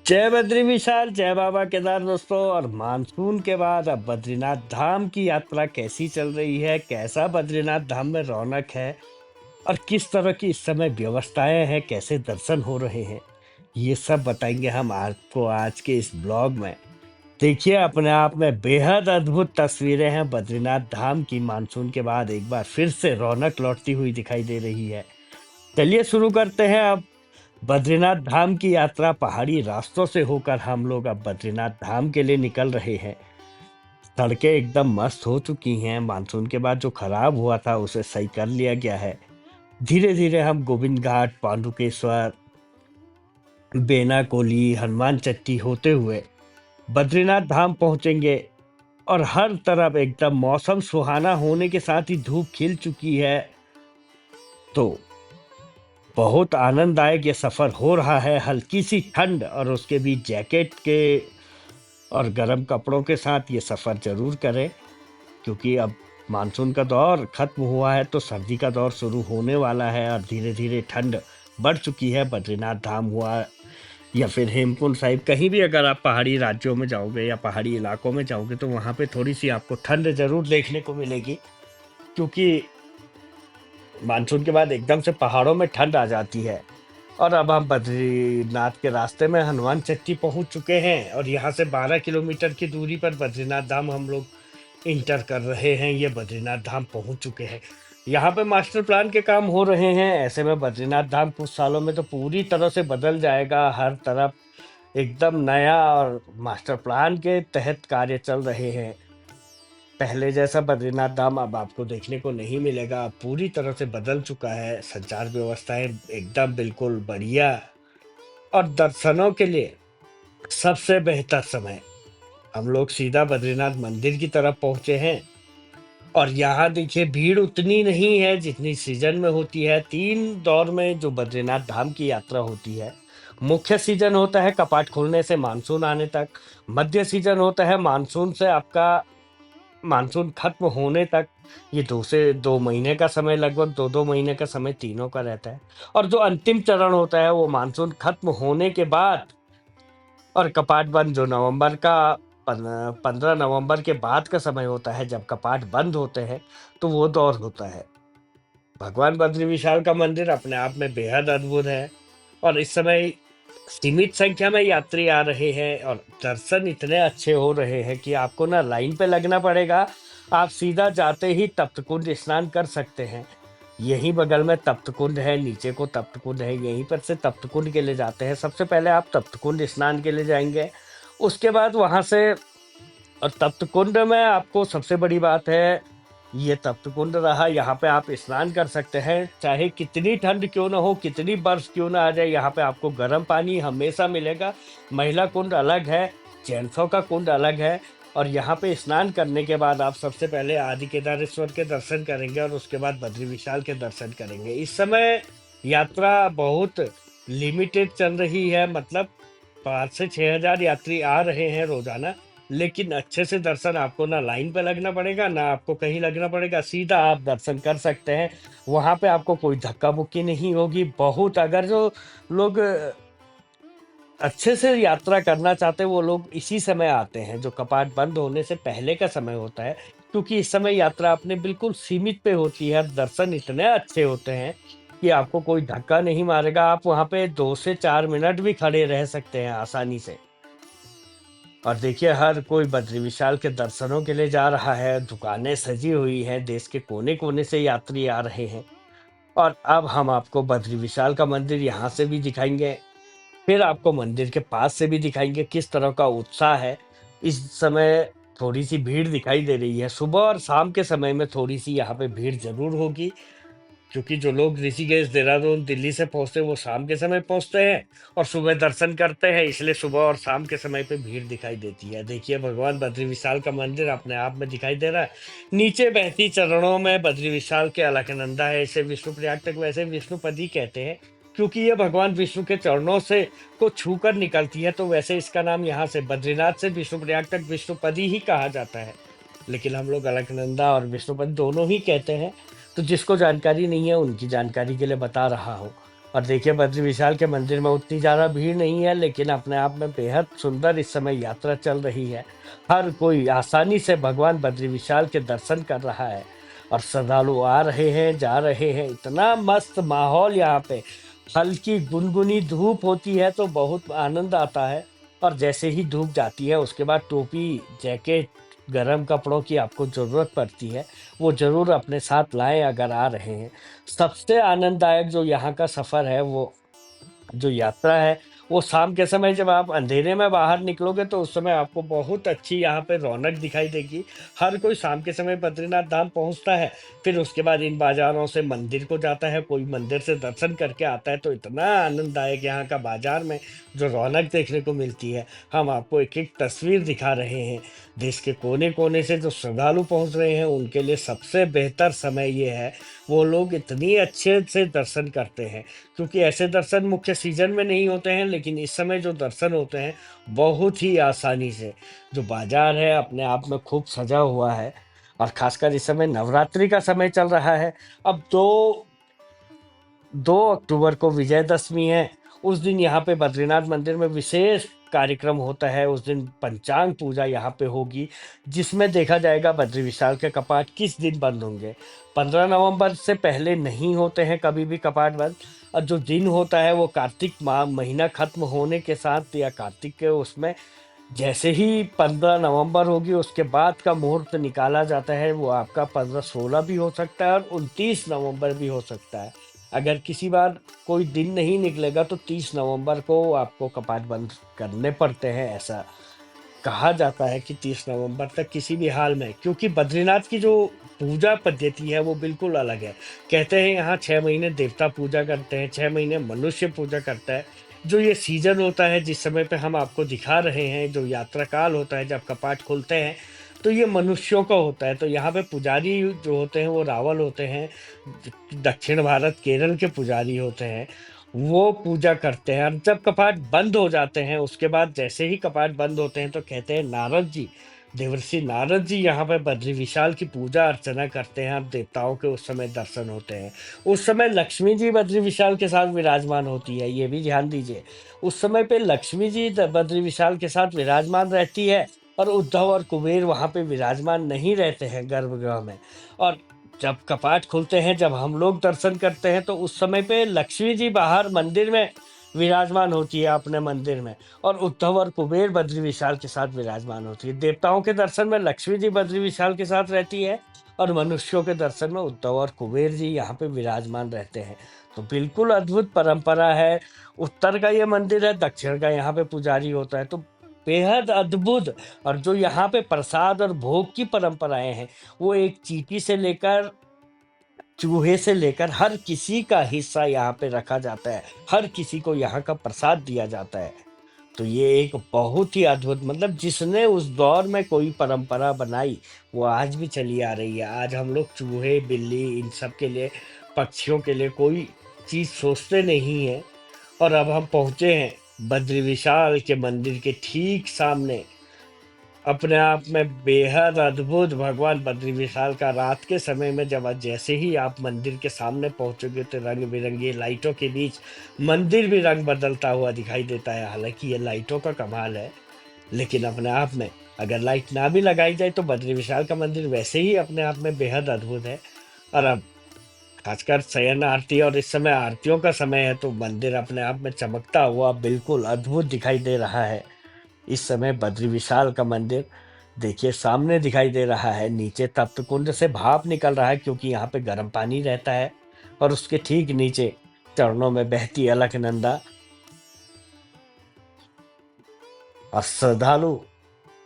जय बद्री विशाल, जय बाबा केदार दोस्तों। और मानसून के बाद अब बद्रीनाथ धाम की यात्रा कैसी चल रही है, कैसा बद्रीनाथ धाम में रौनक है और किस तरह की इस समय व्यवस्थाएं हैं, कैसे दर्शन हो रहे हैं, ये सब बताएंगे हम आपको आज के इस ब्लॉग में। देखिए, अपने आप में बेहद अद्भुत तस्वीरें हैं बद्रीनाथ धाम की। मानसून के बाद एक बार फिर से रौनक लौटती हुई दिखाई दे रही है। चलिए शुरू करते हैं अब बद्रीनाथ धाम की यात्रा। पहाड़ी रास्तों से होकर हम लोग अब बद्रीनाथ धाम के लिए निकल रहे हैं। सड़कें एकदम मस्त हो चुकी हैं। मानसून के बाद जो खराब हुआ था उसे सही कर लिया गया है। धीरे धीरे हम गोविंद घाट, पांडुकेश्वर, बेना कोली, हनुमान चट्टी होते हुए बद्रीनाथ धाम पहुंचेंगे। और हर तरफ एकदम मौसम सुहाना होने के साथ ही धूप खिल चुकी है। तो बहुत आनंददायक ये सफ़र हो रहा है। हल्की सी ठंड और उसके बीच जैकेट के और गर्म कपड़ों के साथ ये सफ़र ज़रूर करें, क्योंकि अब मानसून का दौर ख़त्म हुआ है तो सर्दी का दौर शुरू होने वाला है और धीरे धीरे ठंड बढ़ चुकी है। बद्रीनाथ धाम हुआ या फिर हेमकुंड साहिब, कहीं भी अगर आप पहाड़ी राज्यों में जाओगे या पहाड़ी इलाकों में जाओगे तो वहाँ पे थोड़ी सी आपको ठंड ज़रूर देखने को मिलेगी, क्योंकि मानसून के बाद एकदम से पहाड़ों में ठंड आ जाती है। और अब हम बद्रीनाथ के रास्ते में हनुमान चट्टी पहुंच चुके हैं और यहाँ से 12 किलोमीटर की दूरी पर बद्रीनाथ धाम हम लोग इंटर कर रहे हैं। ये बद्रीनाथ धाम पहुंच चुके हैं। यहाँ पे मास्टर प्लान के काम हो रहे हैं। ऐसे में बद्रीनाथ धाम कुछ सालों में तो पूरी तरह से बदल जाएगा। हर तरफ एकदम नया और मास्टर प्लान के तहत कार्य चल रहे हैं। पहले जैसा बद्रीनाथ धाम अब आपको देखने को नहीं मिलेगा। अब पूरी तरह से बदल चुका है। संचार व्यवस्थाएं एकदम बिल्कुल बढ़िया और दर्शनों के लिए सबसे बेहतर समय। हम लोग सीधा बद्रीनाथ मंदिर की तरफ पहुंचे हैं और यहाँ देखिए भीड़ उतनी नहीं है जितनी सीजन में होती है। 3 दौर में जो बद्रीनाथ धाम की यात्रा होती है। मुख्य सीजन होता है कपाट खुलने से मानसून आने तक। मध्य सीजन होता है मानसून से आपका मानसून खत्म होने तक। ये 2 से 2 महीने का समय, लगभग 2-2 महीने का समय तीनों का रहता है। और जो अंतिम चरण होता है वो मानसून खत्म होने के बाद और कपाट बंद, जो नवंबर का 15 नवंबर के बाद का समय होता है जब कपाट बंद होते हैं, तो वो दौर होता है। भगवान बद्री विशाल का मंदिर अपने आप में बेहद अद्भुत है और इस समय सीमित संख्या में यात्री आ रहे हैं और दर्शन इतने अच्छे हो रहे हैं कि आपको ना लाइन पे लगना पड़ेगा। आप सीधा जाते ही तप्त कुंड स्नान कर सकते हैं। यहीं बगल में तप्त कुंड है, नीचे को तप्त कुंड है, यहीं पर से तप्त कुंड के लिए जाते हैं। सबसे पहले आप तप्त कुंड स्नान के लिए जाएंगे, उसके बाद वहां से। और तप्त कुंड में आपको सबसे बड़ी बात है, ये तप्त कुंड रहा, यहाँ पे आप स्नान कर सकते हैं। चाहे कितनी ठंड क्यों ना हो, कितनी बर्फ क्यों ना आ जाए, यहाँ पे आपको गर्म पानी हमेशा मिलेगा। महिला कुंड अलग है, जेंट्सों का कुंड अलग है। और यहाँ पे स्नान करने के बाद आप सबसे पहले आदि केदारेश्वर के दर्शन करेंगे और उसके बाद बद्री विशाल के दर्शन करेंगे। इस समय यात्रा बहुत लिमिटेड चल रही है, मतलब 5 से 6 हजार यात्री आ रहे हैं रोजाना। लेकिन अच्छे से दर्शन, आपको ना लाइन पे लगना पड़ेगा ना आपको कहीं लगना पड़ेगा, सीधा आप दर्शन कर सकते हैं। वहां पे आपको कोई धक्का मुक्की नहीं होगी। बहुत, अगर जो लोग अच्छे से यात्रा करना चाहते हैं वो लोग इसी समय आते हैं, जो कपाट बंद होने से पहले का समय होता है, क्योंकि इस समय यात्रा अपने बिल्कुल सीमित पे होती है। दर्शन इतने अच्छे होते हैं कि आपको कोई धक्का नहीं मारेगा। आप वहां पे 2 से 4 मिनट भी खड़े रह सकते हैं आसानी से। और देखिए, हर कोई बद्री विशाल के दर्शनों के लिए जा रहा है। दुकानें सजी हुई हैं, देश के कोने कोने से यात्री आ रहे हैं। और अब हम आपको बद्री विशाल का मंदिर यहाँ से भी दिखाएंगे, फिर आपको मंदिर के पास से भी दिखाएंगे किस तरह का उत्साह है। इस समय थोड़ी सी भीड़ दिखाई दे रही है। सुबह और शाम के समय में थोड़ी सी यहाँ पे भीड़ जरूर होगी, क्योंकि जो लोग ऋषिकेश, देहरादून, दिल्ली से पहुंचते हैं वो शाम के समय पहुंचते हैं और सुबह दर्शन करते हैं, इसलिए सुबह और शाम के समय पे भीड़ दिखाई देती है। देखिए, भगवान बद्री विशाल का मंदिर अपने आप में दिखाई दे रहा है। नीचे बहती चरणों में बद्री विशाल के अलकनंदा है। इसे विष्णुप्रयाग तक वैसे विष्णुपदी कहते हैं, क्योंकि ये भगवान विष्णु के चरणों से को छूकर निकलती है, तो वैसे इसका नाम यहाँ से बद्रीनाथ से विष्णुप्रयाग तक विष्णुपदी ही कहा जाता है। लेकिन हम लोग अलकनंदा और विष्णुपद दोनों ही कहते हैं। तो जिसको जानकारी नहीं है उनकी जानकारी के लिए बता रहा हूँ। और देखिए बद्री विशाल के मंदिर में उतनी ज़्यादा भीड़ नहीं है, लेकिन अपने आप में बेहद सुंदर इस समय यात्रा चल रही है। हर कोई आसानी से भगवान बद्री विशाल के दर्शन कर रहा है और श्रद्धालु आ रहे हैं, जा रहे हैं। इतना मस्त माहौल यहाँ पे। हल्की गुनगुनी धूप होती है तो बहुत आनंद आता है, और जैसे ही धूप जाती है उसके बाद टोपी, जैकेट, गर्म कपड़ों की आपको ज़रूरत पड़ती है। वो ज़रूर अपने साथ लाएँ अगर आ रहे हैं। सबसे आनंददायक जो यहाँ का सफ़र है, वो जो यात्रा है, वो शाम के समय जब आप अंधेरे में बाहर निकलोगे तो उस समय आपको बहुत अच्छी यहाँ पे रौनक दिखाई देगी। हर कोई शाम के समय बद्रीनाथ धाम पहुँचता है, फिर उसके बाद इन बाज़ारों से मंदिर को जाता है, कोई मंदिर से दर्शन करके आता है। तो इतना आनंददायक यहाँ का बाज़ार में जो रौनक देखने को मिलती है, हम आपको एक-एक तस्वीर दिखा रहे हैं। देश के कोने-कोने से जो श्रद्धालु पहुँच रहे हैं, उनके लिए सबसे बेहतर समय ये है, वो लोग इतनी अच्छे से दर्शन करते हैं। क्योंकि ऐसे दर्शन मुख्य सीजन में नहीं होते हैं, लेकिन इस समय जो दर्शन होते हैं बहुत ही आसानी से। जो बाजार है अपने आप में खूब सजा हुआ है, और खासकर इस समय नवरात्रि का समय चल रहा है। अब 2 अक्टूबर को विजयदशमी है। उस दिन यहाँ पे बद्रीनाथ मंदिर में विशेष कार्यक्रम होता है। उस दिन पंचांग पूजा यहाँ पे होगी, जिसमें देखा जाएगा बद्री विशाल के कपाट किस दिन बंद होंगे। 15 नवंबर से पहले नहीं होते हैं कभी भी कपाट बंद। और जो दिन होता है वो कार्तिक माह महीना खत्म होने के साथ, या कार्तिक के उसमें जैसे ही 15 नवंबर होगी उसके बाद का मुहूर्त निकाला जाता है। वो आपका 15-16 भी हो सकता है और 29 नवंबर भी हो सकता है। अगर किसी बार कोई दिन नहीं निकलेगा तो 30 नवंबर को आपको कपाट बंद करने पड़ते हैं। ऐसा कहा जाता है कि 30 नवंबर तक किसी भी हाल में, क्योंकि बद्रीनाथ की जो पूजा पद्धति है वो बिल्कुल अलग है। कहते हैं यहाँ 6 महीने देवता पूजा करते हैं, 6 महीने मनुष्य पूजा करता है। जो ये सीजन होता है जिस समय पे हम आपको दिखा रहे हैं, जो यात्रा काल होता है जब कपाट खुलते हैं, तो ये मनुष्यों का होता है। तो यहाँ पे पुजारी जो होते हैं वो रावल होते हैं। दक्षिण भारत केरल के पुजारी होते हैं, वो पूजा करते हैं। और जब कपाट बंद हो जाते हैं उसके बाद, जैसे ही कपाट बंद होते हैं तो कहते हैं नारद जी, देवर्षि नारद जी यहाँ पे बद्री विशाल की पूजा अर्चना करते हैं, और देवताओं के उस समय दर्शन होते हैं। उस समय लक्ष्मी जी बद्री विशाल के साथ विराजमान होती है, ये भी ध्यान दीजिए। उस समय पे लक्ष्मी जी बद्री विशाल के साथ विराजमान रहती है, और उद्धव और कुबेर वहाँ पे विराजमान नहीं रहते हैं गर्भगृह में। और जब कपाट खुलते हैं, जब हम लोग दर्शन करते हैं, तो उस समय पे लक्ष्मी जी बाहर मंदिर में विराजमान होती है अपने मंदिर में, और उद्धव और कुबेर बद्री विशाल के साथ विराजमान होती है। देवताओं के दर्शन में लक्ष्मी जी बद्री विशाल के साथ रहती है, और मनुष्यों के दर्शन में उद्धव और कुबेर जी यहाँ पे विराजमान रहते हैं। तो बिल्कुल अद्भुत परंपरा है। उत्तर का ये मंदिर है, दक्षिण का यहाँ पे पुजारी होता है, तो बेहद अद्भुत। और जो यहाँ पे प्रसाद और भोग की परंपराएं हैं, वो एक चींटी से लेकर चूहे से लेकर हर किसी का हिस्सा यहाँ पे रखा जाता है। हर किसी को यहाँ का प्रसाद दिया जाता है। तो ये एक बहुत ही अद्भुत, मतलब जिसने उस दौर में कोई परंपरा बनाई, वो आज भी चली आ रही है। आज हम लोग चूहे, बिल्ली, इन सब के लिए, पक्षियों के लिए कोई चीज़ सोचते नहीं हैं। और अब हम पहुँचे हैं बद्री विशाल के मंदिर के ठीक सामने। अपने आप में बेहद अद्भुत भगवान बद्री विशाल का रात के समय में जब जैसे ही आप मंदिर के सामने पहुंचोगे तो रंग बिरंगी लाइटों के बीच मंदिर भी रंग बदलता हुआ दिखाई देता है। हालांकि ये लाइटों का कमाल है, लेकिन अपने आप में अगर लाइट ना भी लगाई जाए तो बद्री विशाल का मंदिर वैसे ही अपने आप में बेहद अद्भुत है। और अब खासकर शयन आरती और इस समय आरतियों का समय है, तो मंदिर अपने आप में चमकता हुआ बिल्कुल अद्भुत दिखाई दे रहा है। इस समय बद्री विशाल का मंदिर देखिए सामने दिखाई दे रहा है। नीचे तप्त कुंड से भाप निकल रहा है, क्योंकि यहाँ पे गर्म पानी रहता है, और उसके ठीक नीचे चरणों में बहती अलकनंदा। और श्रद्धालु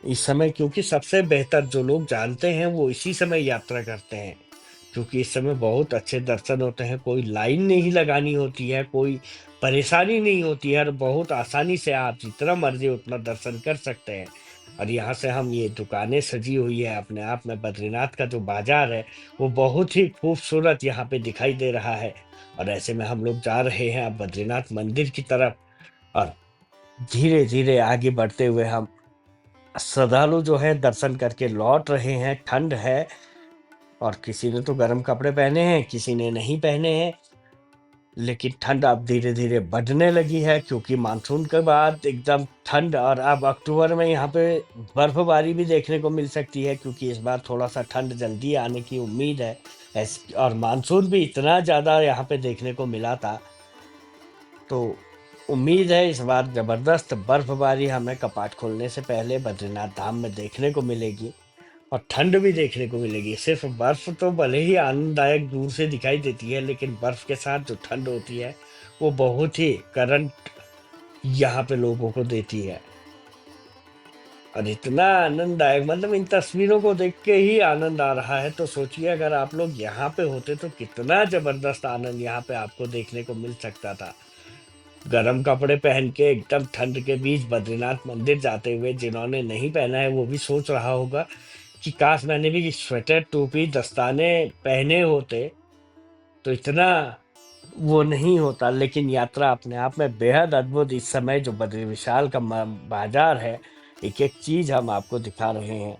इस समय, क्योंकि सबसे बेहतर जो लोग जानते हैं वो इसी समय यात्रा करते हैं, क्योंकि इस समय बहुत अच्छे दर्शन होते हैं। कोई लाइन नहीं लगानी होती है, कोई परेशानी नहीं होती है, और बहुत आसानी से आप जितना मर्जी उतना दर्शन कर सकते हैं। और यहाँ से हम, ये दुकानें सजी हुई है, अपने आप में बद्रीनाथ का जो बाजार है वो बहुत ही खूबसूरत यहाँ पे दिखाई दे रहा है। और ऐसे में हम लोग जा रहे हैं अब बद्रीनाथ मंदिर की तरफ, और धीरे धीरे आगे बढ़ते हुए हम श्रद्धालु जो है दर्शन करके लौट रहे हैं। ठंड है, और किसी ने तो गर्म कपड़े पहने हैं, किसी ने नहीं पहने हैं। लेकिन ठंड अब धीरे-धीरे बढ़ने लगी है क्योंकि मानसून के बाद एकदम ठंड और अब अक्टूबर में यहाँ पे बर्फ़बारी भी देखने को मिल सकती है क्योंकि इस बार थोड़ा-सा ठंड जल्दी आने की उम्मीद है। ऐस और मानसून भी इतना ज़्यादा यहाँ पे देखने को मिला था, तो उम्मीद है इस बार ज़बरदस्त बर्फ़बारी हमें कपाट खोलने से पहले बद्रीनाथ धाम में देखने को मिलेगी और ठंड भी देखने को मिलेगी। सिर्फ़ बर्फ़ तो भले ही आनंददायक दूर से दिखाई देती है, लेकिन बर्फ़ के साथ जो ठंड होती है, वो बहुत ही करंट यहाँ पे लोगों को देती है। और इतना आनंददायक मतलब इन तस्वीरों को देख के ही आनंद आ रहा है, तो सोचिए अगर आप लोग यहाँ पे होते तो कितना ज़बरदस्त आनंद यहाँ पे आपको देखने को मिल सकता था। गरम कपड़े पहन के एकदम ठंड के बीच बद्रीनाथ मंदिर जाते हुए जिन्होंने नहीं पहना है वो भी सोच रहा होगा कि काश मैंने भी स्वेटर टोपी दस्ताने पहने होते तो इतना वो नहीं होता। लेकिन यात्रा अपने आप में बेहद अद्भुत। इस समय जो बद्री विशाल का बाजार है, एक एक चीज हम आपको दिखा रहे हैं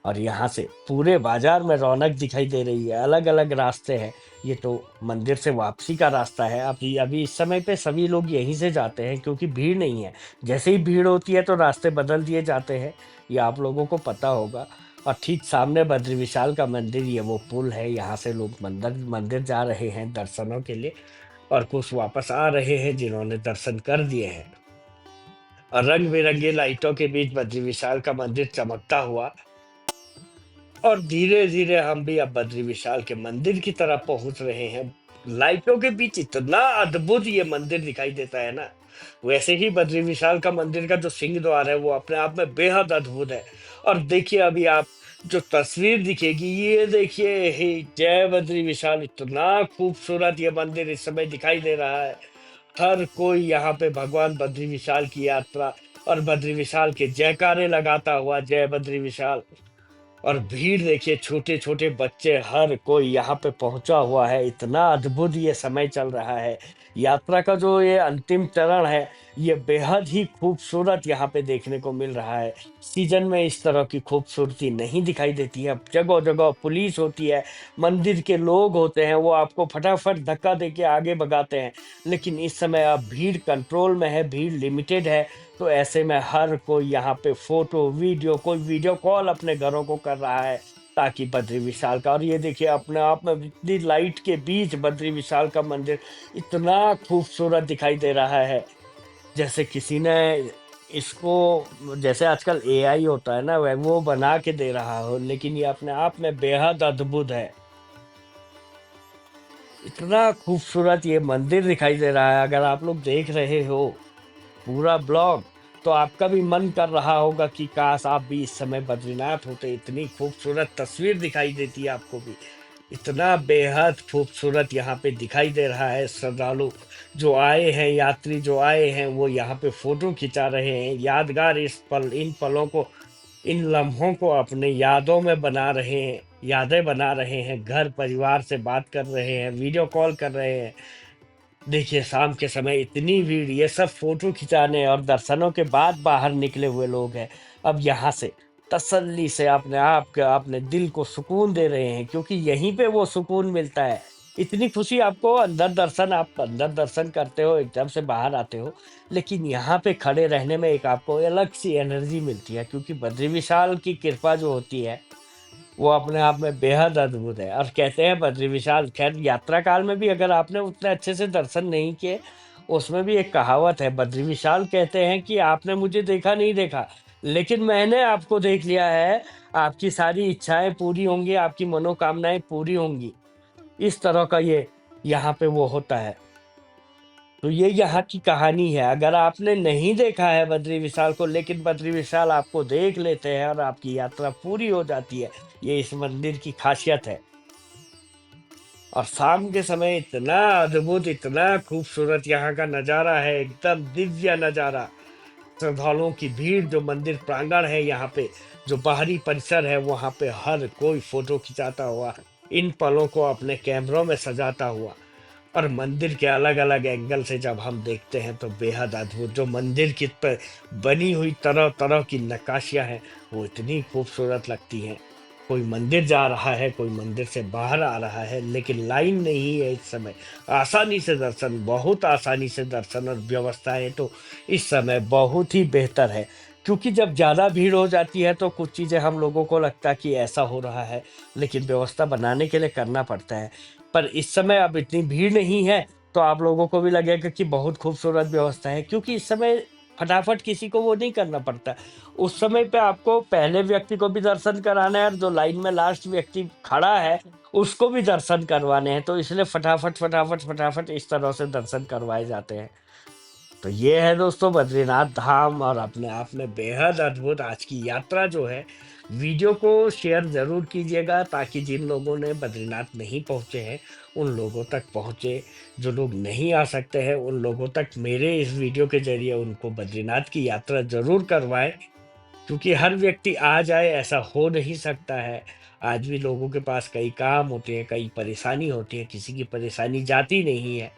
और यहाँ से पूरे बाजार में रौनक दिखाई दे रही है। अलग अलग रास्ते हैं। ये तो मंदिर से वापसी का रास्ता है। अभी अभी इस समय पे सभी लोग यहीं से जाते हैं क्योंकि भीड़ नहीं है। जैसे ही भीड़ होती है तो रास्ते बदल दिए जाते हैं, ये आप लोगों को पता होगा। और ठीक सामने बद्री विशाल का मंदिर, ये वो पुल है, यहाँ से लोग मंदिर मंदिर जा रहे हैं दर्शनों के लिए और कुछ वापस आ रहे हैं जिन्होंने दर्शन कर दिए हैं। और रंग बिरंगी लाइटों के बीच बद्री विशाल का मंदिर चमकता हुआ और धीरे धीरे हम भी अब बद्री विशाल के मंदिर की तरफ पहुंच रहे हैं। लाइटों के बीच इतना अद्भुत ये मंदिर दिखाई देता है ना। वैसे ही बद्री विशाल का मंदिर का जो सिंह द्वार है वो अपने आप में बेहद अद्भुत है। और देखिए अभी आप जो तस्वीर दिखेगी, ये देखिए, हे जय बद्री विशाल, इतना खूबसूरत ये मंदिर इस समय दिखाई दे रहा है। हर कोई यहाँ पे भगवान बद्री विशाल की यात्रा और बद्री विशाल के जयकारे लगाता हुआ, जय बद्री विशाल। और भीड़ देखिए, छोटे छोटे बच्चे, हर कोई यहाँ पे पहुंचा हुआ है। इतना अद्भुत ये समय चल रहा है। यात्रा का जो ये अंतिम चरण है, ये बेहद ही खूबसूरत यहाँ पे देखने को मिल रहा है। सीजन में इस तरह की खूबसूरती नहीं दिखाई देती है। जगह जगह पुलिस होती है, मंदिर के लोग होते हैं, वो आपको फटाफट धक्का दे के आगे भगाते हैं। लेकिन इस समय अब भीड़ कंट्रोल में है, भीड़ लिमिटेड है। तो ऐसे में हर कोई यहाँ पे फोटो वीडियो, कोई वीडियो कॉल अपने घरों को कर रहा है ताकि बद्री विशाल का। और ये देखिए अपने आप में इतनी लाइट के बीच बद्री विशाल का मंदिर इतना खूबसूरत दिखाई दे रहा है, जैसे किसी ने इसको, जैसे आजकल एआई होता है ना, वह वो बना के दे रहा हो। लेकिन ये अपने आप में बेहद अद्भुत है। इतना खूबसूरत ये मंदिर दिखाई दे रहा है। अगर आप लोग देख रहे हो पूरा ब्लॉग, तो आपका भी मन कर रहा होगा कि काश आप भी इस समय बद्रीनाथ होते। इतनी खूबसूरत तस्वीर दिखाई देती है आपको भी। इतना बेहद खूबसूरत यहाँ पे दिखाई दे रहा है। श्रद्धालु जो आए हैं, यात्री जो आए हैं, वो यहाँ पे फोटो खिंचा रहे हैं। यादगार इन पलों को, इन लम्हों को अपने यादों में बना रहे हैं, यादें बना रहे हैं। घर परिवार से बात कर रहे हैं, वीडियो कॉल कर रहे हैं। देखिए शाम के समय इतनी भीड़, ये सब फोटो खिंचाने और दर्शनों के बाद बाहर निकले हुए लोग हैं। अब यहाँ से तसल्ली से अपने आप के, अपने दिल को सुकून दे रहे हैं क्योंकि यहीं पे वो सुकून मिलता है। इतनी खुशी आपको अंदर दर्शन, आप अंदर दर्शन करते हो, एकदम से बाहर आते हो, लेकिन यहाँ पे खड़े रहने में एक आपको अलग सी एनर्जी मिलती है क्योंकि बद्री विशाल की कृपा जो होती है वो अपने आप में बेहद अद्भुत है। और कहते हैं बद्री विशाल, खैर यात्रा काल में भी अगर आपने उतने अच्छे से दर्शन नहीं किए, उसमें भी एक कहावत है। बद्री विशाल कहते हैं कि आपने मुझे देखा नहीं देखा, लेकिन मैंने आपको देख लिया है। आपकी सारी इच्छाएं पूरी होंगी, आपकी मनोकामनाएं पूरी होंगी। इस तरह का ये यहाँ पे वो होता है। तो ये यहाँ की कहानी है। अगर आपने नहीं देखा है बद्री विशाल को, लेकिन बद्री विशाल आपको देख लेते हैं और आपकी यात्रा पूरी हो जाती है, ये इस मंदिर की खासियत है। और शाम के समय इतना अद्भुत, इतना खूबसूरत यहाँ का नज़ारा है, एकदम दिव्य नज़ारा। श्रद्धालुओं की भीड़, जो मंदिर प्रांगण है यहाँ पे, जो बाहरी परिसर है, वहाँ पे हर कोई फोटो खिंचाता हुआ, इन पलों को अपने कैमरों में सजाता हुआ। और मंदिर के अलग अलग एंगल से जब हम देखते हैं तो बेहद अद्भुत, जो मंदिर की पर बनी हुई तरह तरह की नक्काशियाँ हैं, वो इतनी खूबसूरत लगती हैं। कोई मंदिर जा रहा है, कोई मंदिर से बाहर आ रहा है, लेकिन लाइन नहीं है इस समय। आसानी से दर्शन, बहुत आसानी से दर्शन, और व्यवस्थाएं तो इस समय बहुत ही बेहतर है। क्योंकि जब ज़्यादा भीड़ हो जाती है तो कुछ चीज़ें हम लोगों को लगता है कि ऐसा हो रहा है, लेकिन व्यवस्था बनाने के लिए करना पड़ता है। पर इस समय अब इतनी भीड़ नहीं है, तो आप लोगों को भी लगेगा कि बहुत खूबसूरत व्यवस्था है, क्योंकि इस समय फटाफट किसी को वो नहीं करना पड़ता। उस समय पे आपको पहले व्यक्ति को भी दर्शन कराना है, और जो लाइन में लास्ट व्यक्ति खड़ा है उसको भी दर्शन करवाने हैं, तो इसलिए फटाफट फटाफट फटाफट इस तरह से दर्शन करवाए जाते हैं। तो ये है दोस्तों बद्रीनाथ धाम, और अपने आप में बेहद अद्भुत आज की यात्रा जो है। वीडियो को शेयर ज़रूर कीजिएगा, ताकि जिन लोगों ने बद्रीनाथ नहीं पहुँचे हैं उन लोगों तक पहुँचे। जो लोग नहीं आ सकते हैं उन लोगों तक मेरे इस वीडियो के ज़रिए उनको बद्रीनाथ की यात्रा ज़रूर करवाएँ। क्योंकि हर व्यक्ति आ जाए ऐसा हो नहीं सकता है। आज भी लोगों के पास कई काम होते हैं, कई परेशानी होती है, किसी की परेशानी जाती नहीं है।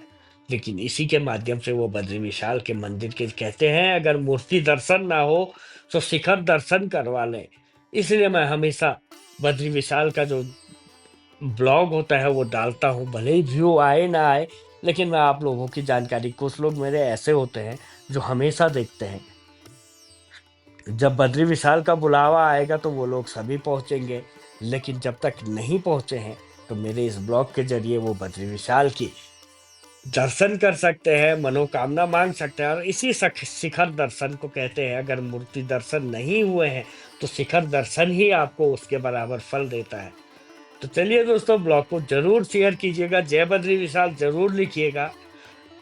लेकिन इसी के माध्यम से वो बद्री विशाल के मंदिर के कहते हैं, अगर मूर्ति दर्शन ना हो तो शिखर दर्शन करवा लें। इसलिए मैं हमेशा बद्री विशाल का जो ब्लॉग होता है वो डालता हूँ, भले ही व्यू आए ना आए, लेकिन मैं आप लोगों की जानकारी, कुछ लोग मेरे ऐसे होते हैं जो हमेशा देखते हैं। जब बद्री विशाल का बुलावा आएगा तो वो लोग सभी पहुंचेंगे, लेकिन जब तक नहीं पहुंचे हैं तो मेरे इस ब्लॉग के जरिए वो बद्री विशाल की दर्शन कर सकते हैं, मनोकामना मांग सकते हैं। और इसी शिखर दर्शन को कहते हैं, अगर मूर्ति दर्शन नहीं हुए हैं तो शिखर दर्शन ही आपको उसके बराबर फल देता है। तो चलिए दोस्तों, ब्लॉग को जरूर शेयर कीजिएगा, जय बद्री विशाल जरूर लिखिएगा,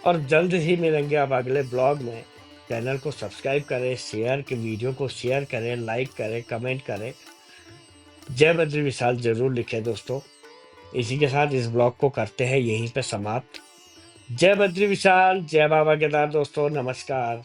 और जल्द ही मिलेंगे अब अगले ब्लॉग में। चैनल को सब्सक्राइब करें, शेयर के वीडियो को शेयर करें, लाइक करें, कमेंट करें, जय बद्री विशाल जरूर लिखें दोस्तों। इसी के साथ इस ब्लॉग को करते हैं यहीं पे समाप्त। जय बद्री विशाल, जय बाबा केदार दोस्तों, नमस्कार।